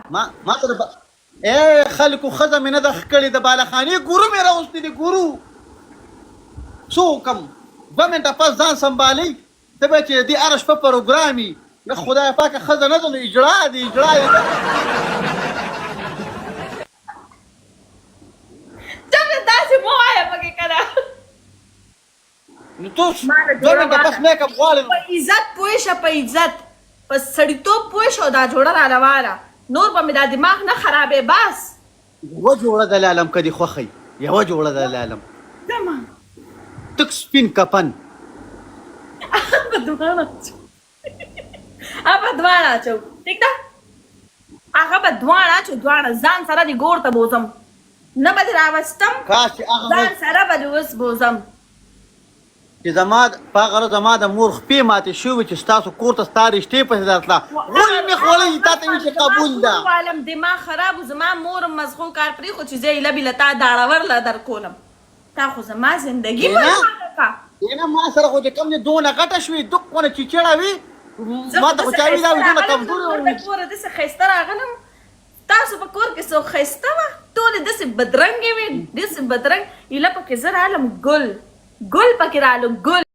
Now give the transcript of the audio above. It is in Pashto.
ما ته اے خلکو ښځه مې نه ده ښکړې د بالخانې ګورو مې راوستي دي ګورو څه وکړم 2 منټه پس ځان سنبالئ ته به چې دې هره شپه پروګرام وي نه خدای پاکه ښځه نه ده نو اجړا دي اجړا یې داسې مو وایه پکې که نه نو تو 2 منټه پس میک اپ غواړې په عزت پوه شه په عزت په سړیتوب پوه شه دا جوړه را روانه نور به مې دا دماغ نه خرابې بس یوه جوړه د لالم که دې خوښئ یوه جوړه د لالم دمه تک سپین کپن په دواړه اچو په دواړه اچو ټیک ده هغه به دواړه اچو دواړه ځان سره دې ګور ته بوځم نه به دې راوستم کاش چې هغه ځان سره به دې اوس بوځم چې زما په هغه ورځ زما د مور خپې ماتې شوې چې ستاسو کور ته ستا رشتې پسې درتله ولې مې خوړلې تا ته وي چې قبول ده عالم دماغ خراب و زما مور مزغو کار پرېښو چې زه یې لبې له تا داړور له در کولم تا خو زما زندګي برباده کړه نه ما سره خو چې کوم دې دونه غټه شوې دونه چیچړه وي ما ته خو چا وي دا وي دونه کمزورې وي کوره داسې ښایسته راغلم تاسو په کور کې څوک ښایسته وه ټولې داسې بدرنګې وې داسې بدرنګ ایله پکې زه رالم ګل پکې رالو ګل